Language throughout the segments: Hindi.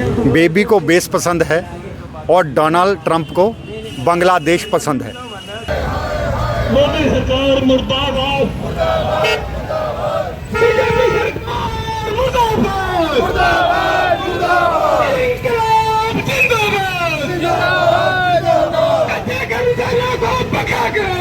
बेबी को बेस पसंद है और डोनाल्ड ट्रंप को बांग्लादेश पसंद है। मोदी सरकार मुर्दाबाद, बीजेपी सरकार मुर्दाबाद, मुर्दाबाद, मुर्दाबाद, इंकलाब जिंदाबाद, जिंदाबाद, जिंदाबाद, कच्चे कर्मचारियों को पक्का करो,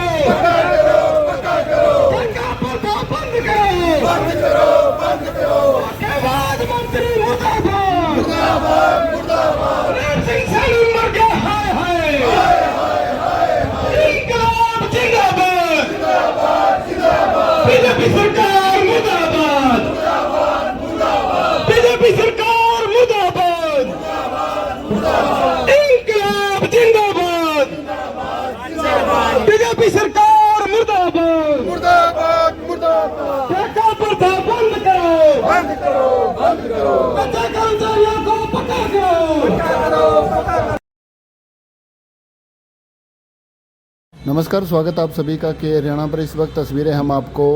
पक्का करो, ठेका प्रथा बंद करो, बंद करो, बंद करो, उसके बाद मंत्री मुर्दाबाद, मुर्दाबाद, मुर्दाबाद, रणजीत सिंह सालू मर गया, हाय हाय, हाय हाय, हाय हाय, इंकलाब जिंदाबाद, जिंदाबाद, जिंदाबाद, बीजेपी सरकार मुर्दाबाद, मुर्दाबाद, मुर्दाबाद, बीजेपी सरकार मुर्दाबाद, मुर्दाबाद, मुर्दाबाद, इंकलाब जिंदाबाद, जिंदाबाद, बीजेपी सरकार मुर्दाबाद, मुर्दाबाद, मुर्दाबाद, ठेका प्रथा बंद करो, बंद करो, बंद करो, कच्चे कर्मचारियों को पक्का करो, पक्का करो, पक्का करो। नमस्कार, स्वागत आप सभी का के हरियाणा पर। इस वक्त तस्वीरें हम आपको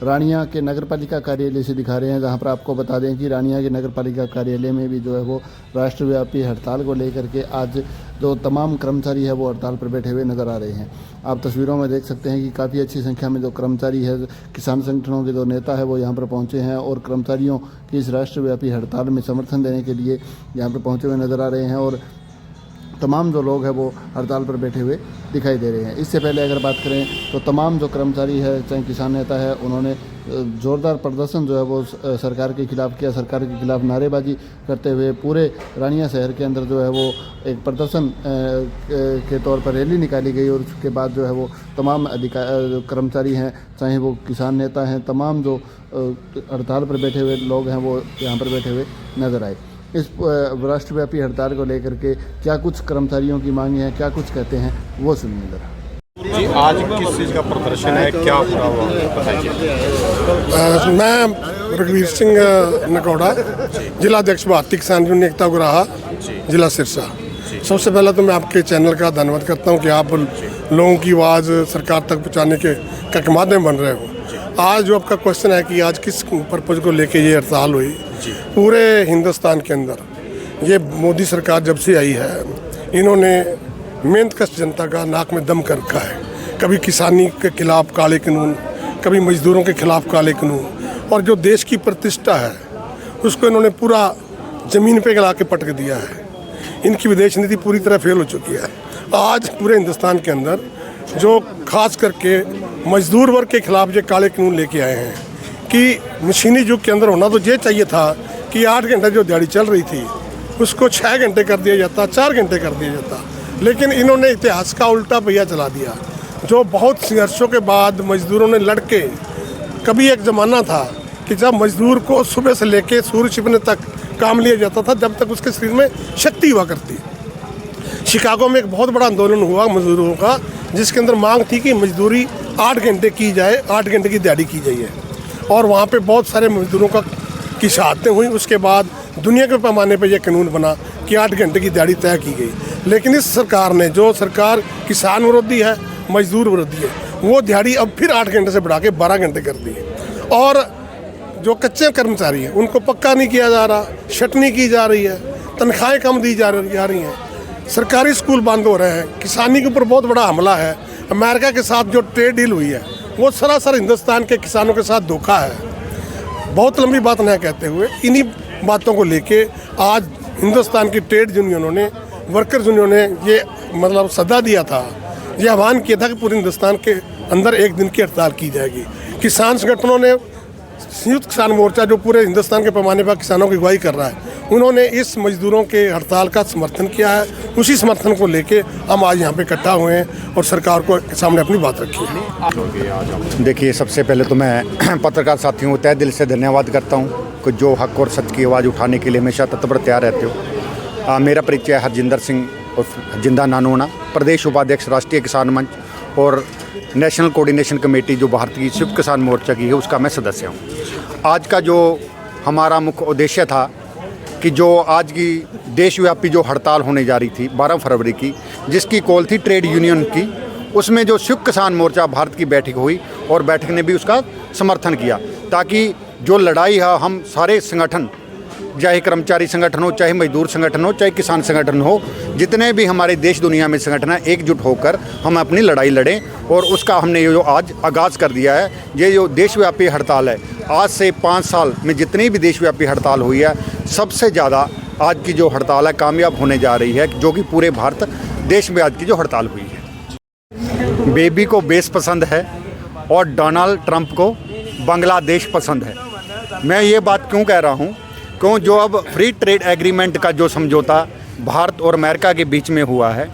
रानिया के नगरपालिका कार्यालय से दिखा रहे हैं, जहां पर आपको बता दें कि रानिया के नगरपालिका कार्यालय में भी जो है वो राष्ट्रव्यापी हड़ताल को लेकर के आज जो तमाम कर्मचारी है वो हड़ताल पर बैठे हुए नज़र आ रहे हैं। आप तस्वीरों में देख सकते हैं कि काफ़ी अच्छी संख्या में जो कर्मचारी है, किसान संगठनों के जो नेता है वो यहाँ पर पहुँचे हैं और कर्मचारियों की इस राष्ट्रव्यापी हड़ताल में समर्थन देने के लिए यहाँ पर पहुँचे हुए नज़र आ रहे हैं और तमाम जो लोग हैं वो हड़ताल पर बैठे हुए दिखाई दे रहे हैं। इससे पहले अगर बात करें तो तमाम जो कर्मचारी है, चाहे किसान नेता है, उन्होंने ज़ोरदार प्रदर्शन जो है वो सरकार के खिलाफ किया। सरकार के खिलाफ नारेबाजी करते हुए पूरे रानिया शहर के अंदर जो है वो एक प्रदर्शन के तौर पर रैली निकाली गई और उसके बाद जो है वो तमाम कर्मचारी हैं, चाहे वो किसान नेता हैं, तमाम जो हड़ताल पर बैठे हुए लोग हैं वो यहाँ पर बैठे हुए नज़र आए। इस राष्ट्रव्यापी हड़ताल को लेकर के क्या कुछ कर्मचारियों की मांग है, क्या कुछ कहते हैं, वो सुनिए जरा। जी, आज किस चीज़ का प्रदर्शन है, क्या पूरा हुआ बताइए। मैं रघुवीर सिंह नकौड़ा, जिला अध्यक्ष भारतीय किसान यूनियन एकता गुराहा, जिला सिरसा। सबसे पहले तो मैं आपके चैनल का धन्यवाद करता हूं कि आप लोगों की आवाज़ सरकार तक पहुंचाने के का माध्यम बन रहे हो। आज जो आपका क्वेश्चन है कि आज किस पर्पज़ को लेके ये हड़ताल हुई, पूरे हिंदुस्तान के अंदर ये मोदी सरकार जब से आई है, इन्होंने मेहनतकश जनता का नाक में दम कर रखा है। कभी किसानी के खिलाफ काले कानून, कभी मजदूरों के खिलाफ काले कानून, और जो देश की प्रतिष्ठा है उसको इन्होंने पूरा ज़मीन पे गिरा के पटक दिया है। इनकी विदेश नीति पूरी तरह फेल हो चुकी है। आज पूरे हिंदुस्तान के अंदर जो खास करके मजदूर वर्ग के खिलाफ ये काले कानून लेके आए हैं कि मशीनी युग के अंदर होना तो ये चाहिए था कि 8 घंटे जो दिहाड़ी चल रही थी उसको 6 घंटे कर दिया जाता, 4 घंटे कर दिया जाता, लेकिन इन्होंने इतिहास का उल्टा पहिया चला दिया। जो बहुत संघर्षों के बाद मजदूरों ने लड़के, कभी एक ज़माना था कि जब मजदूर को सुबह से लेके सूर्य छिपने तक काम लिया जाता था, जब तक उसके शरीर में शक्ति हुआ करती। शिकागो में एक बहुत बड़ा आंदोलन हुआ मजदूरों का, जिसके अंदर मांग थी कि मजदूरी 8 घंटे की जाए, 8 घंटे की दिहाड़ी की जाइए, और वहाँ पे बहुत सारे मजदूरों की शहादतें हुई। उसके बाद दुनिया के पैमाने पे यह कानून बना कि 8 घंटे की दिहाड़ी तय की गई। लेकिन इस सरकार ने, जो सरकार किसान विरोधी है, मजदूर विरोधी है, वो दिहाड़ी अब फिर 8 घंटे से बढ़ा के 12 घंटे कर दी है। और जो कच्चे कर्मचारी हैं उनको पक्का नहीं किया जा रहा, छटनी की जा रही है, तनख्वाहें कम दी जा रही हैं, सरकारी स्कूल बंद हो रहे हैं, किसानी के ऊपर बहुत बड़ा हमला है। अमेरिका के साथ जो ट्रेड डील हुई है वो सरासर हिंदुस्तान के किसानों के साथ धोखा है। बहुत लंबी बात न कहते हुए इन्हीं बातों को लेके आज हिंदुस्तान की ट्रेड यूनियनों ने, वर्कर्स यूनियनों ने ये मतलब सदा दिया था, ये आह्वान किया था कि पूरे हिंदुस्तान के अंदर एक दिन की हड़ताल की जाएगी। किसान संगठनों ने, संयुक्त किसान मोर्चा जो पूरे हिंदुस्तान के पैमाने पर किसानों की अगुवाई कर रहा है, उन्होंने इस मजदूरों के हड़ताल का समर्थन किया है। उसी समर्थन को लेके हम आज यहाँ पे इकट्ठा हुए हैं और सरकार को सामने अपनी बात रखी है। देखिए, सबसे पहले तो मैं पत्रकार साथियों को तहे दिल से धन्यवाद करता हूँ कि जो हक और सच की आवाज़ उठाने के लिए हमेशा तत्पर तैयार रहते हो। मेरा परिचय हरजिंदर सिंह और जिंदा नानोना, प्रदेश उपाध्यक्ष राष्ट्रीय किसान मंच और नेशनल कोऑर्डिनेशन कमेटी जो भारतीय संयुक्त किसान मोर्चा की है उसका मैं सदस्य हूँ। आज का जो हमारा मुख्य उद्देश्य था कि जो आज की देशव्यापी जो हड़ताल होने जा रही थी 12 फरवरी की, जिसकी कॉल थी ट्रेड यूनियन की, उसमें जो संयुक्त किसान मोर्चा भारत की बैठक हुई और बैठक ने भी उसका समर्थन किया ताकि जो लड़ाई है हम सारे संगठन चाहे कर्मचारी संगठन हो, चाहे मजदूर संगठन हो, चाहे किसान संगठन हो, जितने भी हमारे देश दुनिया में संगठन है, एकजुट होकर हम अपनी लड़ाई लड़ें। और उसका हमने ये जो आज आगाज़ कर दिया है, ये जो देशव्यापी हड़ताल है, आज से 5 साल में जितनी भी देशव्यापी हड़ताल हुई है, सबसे ज़्यादा आज की जो हड़ताल है कामयाब होने जा रही है, जो कि पूरे भारत देश में आज की जो हड़ताल हुई है। बेबी को बेस पसंद है और डोनाल्ड ट्रंप को बांग्लादेश पसंद है। मैं ये बात क्यों कह रहा हूँ, क्यों जो अब फ्री ट्रेड एग्रीमेंट का जो समझौता भारत और अमेरिका के बीच में हुआ है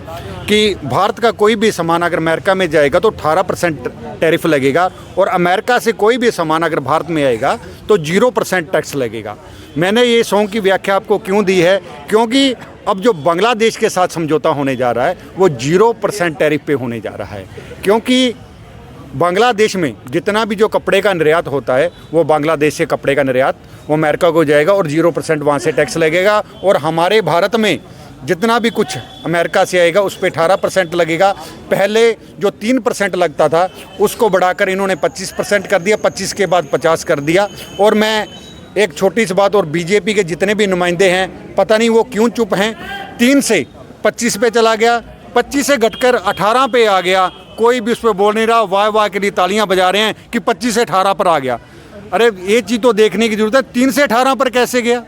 कि भारत का कोई भी सामान अगर अमेरिका में जाएगा तो 18% टैरिफ लगेगा, और अमेरिका से कोई भी सामान अगर भारत में आएगा तो 0% टैक्स लगेगा। मैंने ये सॉन्ग की व्याख्या आपको क्यों दी है, क्योंकि अब जो बांग्लादेश के साथ समझौता होने जा रहा है वो 0% टैरिफ पे होने जा रहा है, क्योंकि बांग्लादेश में जितना भी जो कपड़े का निर्यात होता है वो बांग्लादेश से कपड़े का निर्यात वो अमेरिका को जाएगा और 0% वहाँ से टैक्स लगेगा, और हमारे भारत में जितना भी कुछ अमेरिका से आएगा उस पर 18% लगेगा। पहले जो 3% लगता था उसको बढ़ाकर इन्होंने 25% कर दिया, 25 के बाद 50 कर दिया। और मैं एक छोटी सी बात, और बीजेपी के जितने भी नुमाइंदे हैं पता नहीं वो क्यों चुप हैं, 3 से 25 पे चला गया, 25 से घटकर 18 पे आ गया, कोई भी उस पर बोल नहीं रहा, वाह वाह के लिए तालियां बजा रहे हैं कि 25 से 18 पर आ गया। अरे ये चीज़ तो देखने की ज़रूरत है, 3 से 18 पर कैसे गया,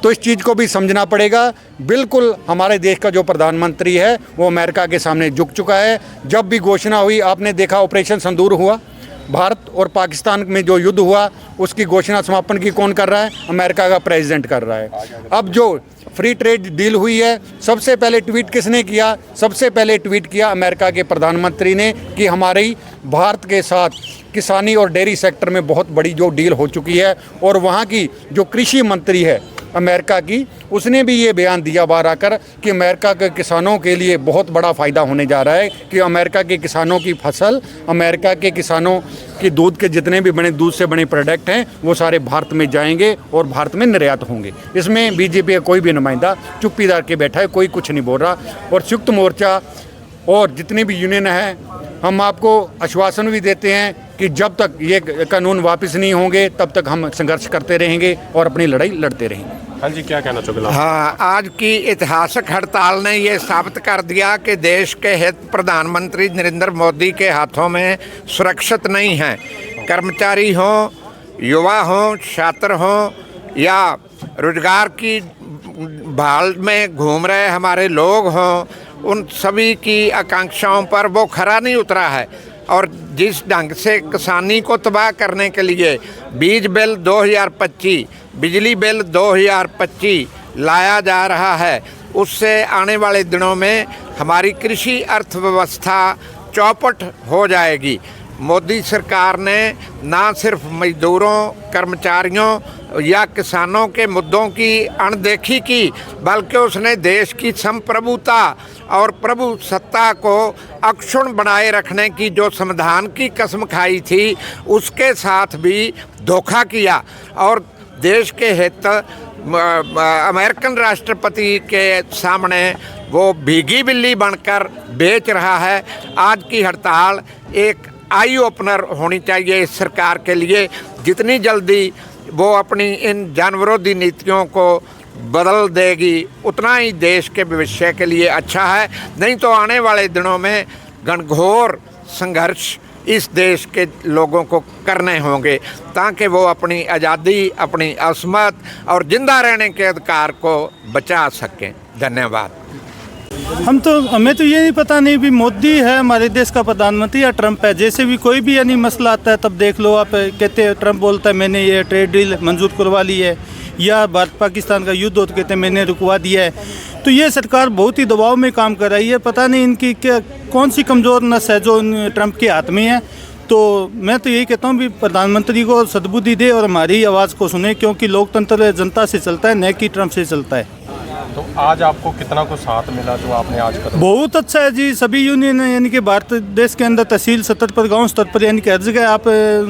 तो इस चीज़ को भी समझना पड़ेगा। बिल्कुल हमारे देश का जो प्रधानमंत्री है वो अमेरिका के सामने झुक चुका है। जब भी घोषणा हुई, आपने देखा ऑपरेशन सिंदूर हुआ, भारत और पाकिस्तान में जो युद्ध हुआ उसकी घोषणा समापन की कौन कर रहा है, अमेरिका का प्रेसिडेंट कर रहा है। अब जो फ्री ट्रेड डील हुई है, सबसे पहले ट्वीट किसने किया, सबसे पहले ट्वीट किया अमेरिका के प्रधानमंत्री ने कि हमारी भारत के साथ किसानी और डेयरी सेक्टर में बहुत बड़ी जो डील हो चुकी है। और वहाँ की जो कृषि मंत्री है अमेरिका की, उसने भी ये बयान दिया बाहर आकर कि अमेरिका के किसानों के लिए बहुत बड़ा फ़ायदा होने जा रहा है, कि अमेरिका के किसानों की फसल, अमेरिका के किसानों की दूध के जितने भी बने दूध से बने प्रोडक्ट हैं वो सारे भारत में जाएंगे और भारत में निर्यात होंगे। इसमें बीजेपी का कोई भी नुमाइंदा चुप्पीदार के बैठा है, कोई कुछ नहीं बोल रहा। और संयुक्त मोर्चा और जितनी भी यूनियन है, हम आपको आश्वासन भी देते हैं कि जब तक ये कानून वापस नहीं होंगे तब तक हम संघर्ष करते रहेंगे और अपनी लड़ाई लड़ते रहेंगे। हाँ जी, क्या कहना चाहोगे? हाँ, आज की ऐतिहासिक हड़ताल ने ये साबित कर दिया कि देश के हित प्रधानमंत्री नरेंद्र मोदी के हाथों में सुरक्षित नहीं हैं। कर्मचारी हों, युवा हों, छात्र हों या रोजगार की भाल में घूम रहे हमारे लोग हों, उन सभी की आकांक्षाओं पर वो खरा नहीं उतरा है। और जिस ढंग से किसानी को तबाह करने के लिए बीज बिल 2025, बिजली बिल 2025 लाया जा रहा है, उससे आने वाले दिनों में हमारी कृषि अर्थव्यवस्था चौपट हो जाएगी। मोदी सरकार ने ना सिर्फ मजदूरों, कर्मचारियों या किसानों के मुद्दों की अनदेखी की, बल्कि उसने देश की संप्रभुता और प्रभु सत्ता को अक्षुण्ण बनाए रखने की जो संविधान की कसम खाई थी उसके साथ भी धोखा किया और देश के हित अमेरिकन राष्ट्रपति के सामने वो भीगी बिल्ली बनकर बेच रहा है। आज की हड़ताल एक आई ओपनर होनी चाहिए इस सरकार के लिए। जितनी जल्दी वो अपनी इन जनविरोधी नीतियों को बदल देगी उतना ही देश के भविष्य के लिए अच्छा है। नहीं तो आने वाले दिनों में घनघोर संघर्ष इस देश के लोगों को करने होंगे ताकि वो अपनी आज़ादी, अपनी असमत और जिंदा रहने के अधिकार को बचा सकें। धन्यवाद। हमें तो ये नहीं पता नहीं भी मोदी है हमारे देश का प्रधानमंत्री या ट्रंप है। जैसे भी कोई भी यानी मसला आता है तब देख लो आप, कहते हैं ट्रंप बोलता है मैंने ये ट्रेड डील मंजूर करवा ली है, या भारत पाकिस्तान का युद्ध हो तो कहते हैं मैंने रुकवा दिया है। तो ये सरकार बहुत ही दबाव में काम कर रही है। पता नहीं इनकी क्या कौन सी कमज़ोर नस है जो ट्रंप के हाथ में है। तो मैं तो यही कहता हूँ भी प्रधानमंत्री को सद्बुद्धि दे और हमारी आवाज़ को सुने, क्योंकि लोकतंत्र जनता से चलता है, न कि ट्रंप से चलता है। तो आज आपको कितना कुछ साथ मिला जो आपने आज कदम? बहुत अच्छा है जी। सभी यूनियन यानी कि भारत देश के अंदर तहसील स्तर पर, गांव स्तर पर, यानी कि हर जगह आप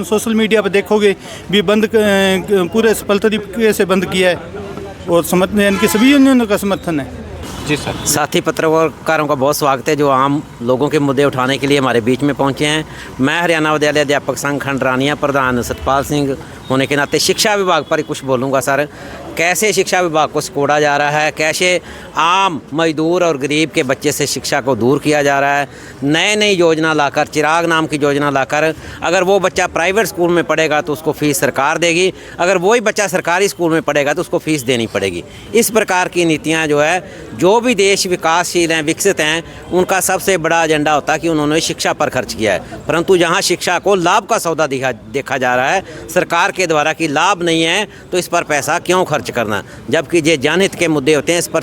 सोशल मीडिया पर देखोगे भी बंद पूरे सफल तरीके से बंद किया है और समर्थन यानी कि सभी यूनियनों का समर्थन है। जी सर। साथी पत्रकारों का बहुत स्वागत है जो आम लोगों के मुद्दे उठाने के लिए हमारे बीच में पहुंचे हैं। मैं हरियाणा विद्यालय अध्यापक संघ खंड रानिया प्रधान सतपाल सिंह होने के नाते शिक्षा विभाग पर कुछ बोलूँगा। सर, कैसे शिक्षा विभाग को सिकोड़ा जा रहा है, कैसे आम मजदूर और गरीब के बच्चे से शिक्षा को दूर किया जा रहा है। नई नई योजना लाकर, चिराग नाम की योजना लाकर, अगर वो बच्चा प्राइवेट स्कूल में पढ़ेगा तो उसको फ़ीस सरकार देगी, अगर वही बच्चा सरकारी स्कूल में पढ़ेगा तो उसको फ़ीस देनी पड़ेगी। इस प्रकार की नीतियाँ जो है, जो भी देश विकासशील हैं, विकसित हैं, उनका सबसे बड़ा एजेंडा होता है कि उन्होंने शिक्षा पर खर्च किया है। परंतु जहाँ शिक्षा को लाभ का सौदा देखा जा रहा है सरकार के द्वारा कि लाभ नहीं है तो इस पर पैसा क्यों खर्च करना, जबकि ये जनहित के मुद्दे होते हैं, इस पर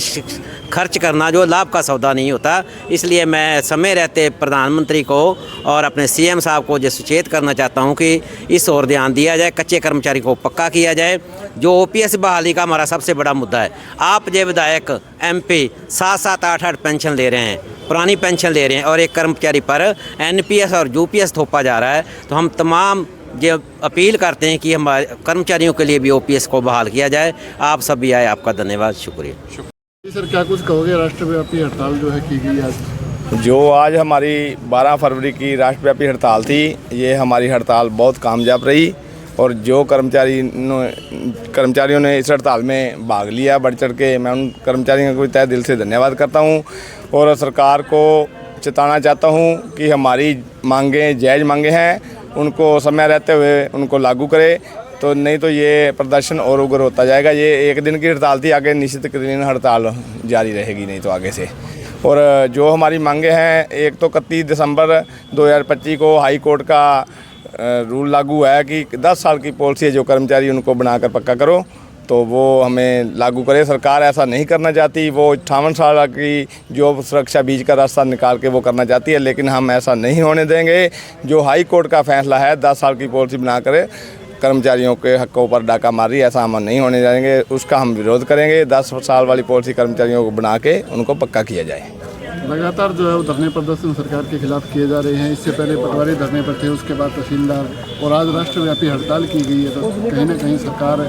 खर्च करना जो लाभ का सौदा नहीं होता। इसलिए मैं समय रहते प्रधानमंत्री को और अपने सीएम साहब को ये सुचेत करना चाहता हूँ कि इस ओर ध्यान दिया जाए, कच्चे कर्मचारी को पक्का किया जाए। जो ओपीएस बहाली का हमारा सबसे बड़ा मुद्दा है, आप जो विधायक एमपी 7-7, 8-8 पेंशन ले रहे हैं, पुरानी पेंशन ले रहे हैं, और एक कर्मचारी पर एनपीएस और यूपीएस थोपा जा रहा है, तो हम तमाम जो अपील करते हैं कि हमारे कर्मचारियों के लिए भी ओपीएस को बहाल किया जाए। आप सब भी आए, आपका धन्यवाद, शुक्रिया। जी सर, क्या कुछ कहोगे? राष्ट्रव्यापी हड़ताल जो है की गई आज। जो आज हमारी 12 फरवरी की राष्ट्रव्यापी हड़ताल थी, ये हमारी हड़ताल बहुत कामयाब रही और जो कर्मचारियों ने इस हड़ताल में भाग लिया बढ़ चढ़ के, मैं उन कर्मचारियों को तहे दिल से धन्यवाद करता हूँ और सरकार को चेताना चाहता हूँ कि हमारी मांगें जायज़ मांगें हैं, उनको समय रहते हुए उनको लागू करे, तो नहीं तो ये प्रदर्शन और उग्र होता जाएगा। ये एक दिन की हड़ताल थी, आगे निश्चित दिन हड़ताल जारी रहेगी नहीं तो आगे से। और जो हमारी मांगें हैं, एक तो 31 दिसंबर 2025 को हाई कोर्ट का रूल लागू है कि 10 साल की पॉलिसी है, जो कर्मचारी उनको बनाकर पक्का करो, तो वो हमें लागू करे। सरकार ऐसा नहीं करना चाहती, वो 58 साल की जो सुरक्षा बीच का रास्ता निकाल के वो करना चाहती है, लेकिन हम ऐसा नहीं होने देंगे। जो हाई कोर्ट का फैसला है 10 साल की पॉलिसी बना कर कर्मचारियों के हकों पर डाका मार रही है, ऐसा हम नहीं होने देंगे, उसका हम विरोध करेंगे। 10 साल वाली पॉलिसी कर्मचारियों को बना के उनको पक्का किया जाए। लगातार जो है वो धरने प्रदर्शन सरकार के खिलाफ किए जा रहे हैं। इससे पहले पटवारी धरने पर थे, उसके बाद तहसीलदार, और आज राष्ट्रव्यापी हड़ताल की गई है, तो कहीं ना कहीं सरकार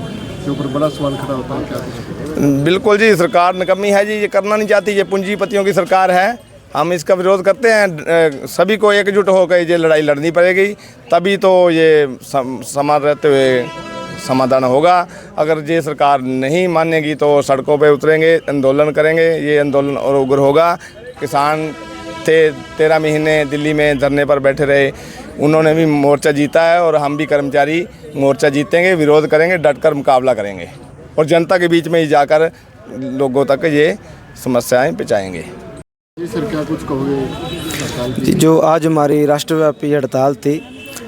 के ऊपर बड़ा सवाल खड़ा होता है। क्या बिल्कुल जी, सरकार निकम्मी है जी, ये करना नहीं चाहती, ये पूंजीपतियों की सरकार है। हम इसका विरोध करते हैं, सभी को एकजुट होकर ये लड़ाई लड़नी पड़ेगी, तभी तो ये समान रहते हुए समाधान होगा। अगर ये सरकार नहीं मानेगी तो सड़कों पे उतरेंगे, आंदोलन करेंगे, ये आंदोलन और उग्र होगा। किसान थे 13 महीने दिल्ली में धरने पर बैठे रहे, उन्होंने भी मोर्चा जीता है और हम भी कर्मचारी मोर्चा जीतेंगे, विरोध करेंगे, डटकर मुकाबला करेंगे और जनता के बीच में ही जाकर लोगों तक ये समस्याएं पहुंचाएंगे। जी सर, क्या कुछ कहोगे? जो आज हमारी राष्ट्रव्यापी हड़ताल थी,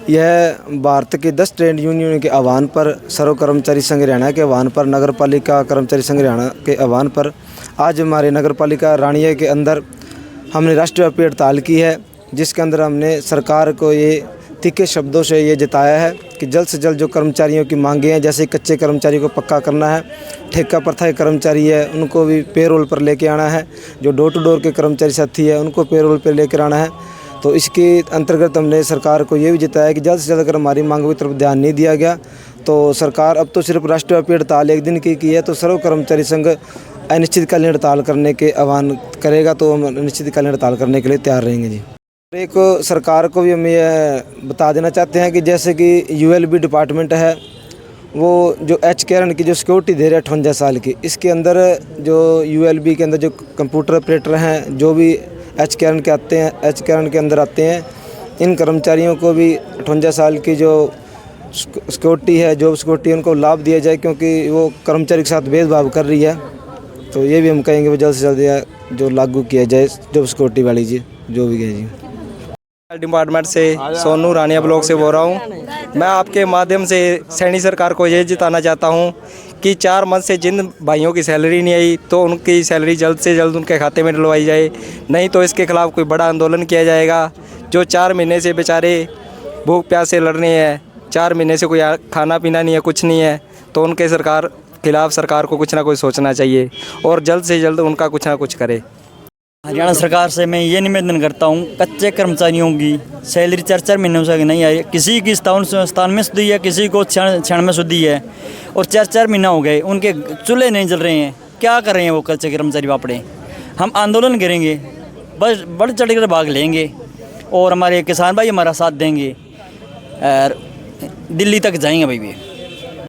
यह भारत के 10 ट्रेड यूनियन के आह्वान पर, सर्व कर्मचारी संघ हरियाणा के आह्वान पर, नगर पालिका कर्मचारी संघ हरियाणा के आह्वान पर आज हमारे नगर पालिका रानिया के अंदर हमने राष्ट्रव्यापी हड़ताल की है, जिसके अंदर हमने सरकार को ये तीखे शब्दों से ये जताया है कि जल्द से जल्द जो कर्मचारियों की मांगें हैं, जैसे कच्चे कर्मचारी को पक्का करना है, ठेका प्रथा के कर्मचारी है उनको भी पेरोल पर लेके आना है, जो डोर टू डोर के कर्मचारी साथी है उनको पेरोल पर लेकर आना है। तो इसके अंतर्गत हमने सरकार को ये भी जताया कि जल्द से जल्द अगर हमारी मांगों की तरफ ध्यान नहीं दिया गया तो सरकार अब तो सिर्फ राष्ट्रव्यापी हड़ताल एक दिन की है, तो सर्व कर्मचारी संघ अनिश्चितकालीन हड़ताल करने के आह्वान करेगा, तो हम अनिश्चितकालीन हड़ताल करने के लिए तैयार रहेंगे जी। एक सरकार को भी हम ये बता देना चाहते हैं कि जैसे कि यूएलबी डिपार्टमेंट है, वो जो एच कैरन की जो सिक्योरिटी दे रहा है 58 साल की, इसके अंदर जो यूएलबी के अंदर जो कंप्यूटर ऑपरेटर हैं, जो भी एच कैरन के आते हैं, एच कैरन के अंदर आते हैं, इन कर्मचारियों को भी 58 साल की जो सिक्योरिटी है, जॉब सिक्योरिटी, उनको लाभ दिया जाए, क्योंकि वो कर्मचारी के साथ भेदभाव कर रही है। तो ये भी हम कहेंगे वो जल्द से जल्द जो लागू किया जाए जॉब सिक्योरिटी वाली जी, जो भी है जी। डिपार्टमेंट से सोनू रानिया ब्लॉक से बोल रहा हूँ। मैं आपके माध्यम से सैनी सरकार को ये जिताना चाहता हूँ कि 4 मंथ से जिन भाइयों की सैलरी नहीं आई तो उनकी सैलरी जल्द से जल्द उनके खाते में डलवाई जाए, नहीं तो इसके खिलाफ़ कोई बड़ा आंदोलन किया जाएगा। जो 4 महीने से बेचारे भूख प्यास से लड़ रहे हैं, 4 महीने से कोई खाना पीना नहीं है, कुछ नहीं है, तो उनके खिलाफ़ सरकार को कुछ ना कुछ सोचना चाहिए और जल्द से जल्द उनका कुछ ना कुछ करे। हरियाणा सरकार से मैं ये निवेदन करता हूँ, कच्चे कर्मचारियों की सैलरी 4-4 महीनों से नहीं आई, किसी की 57 सुधी है, किसी को 96 सुधी है, और 4-4 महीना हो गए उनके चूल्हे नहीं जल रहे हैं। क्या कर रहे हैं वो कच्चे कर्मचारी वापड़े? हम आंदोलन करेंगे, बस बढ़ चढ़ कर भाग लेंगे और हमारे किसान भाई हमारा साथ देंगे और दिल्ली तक जाएंगे भाई भी।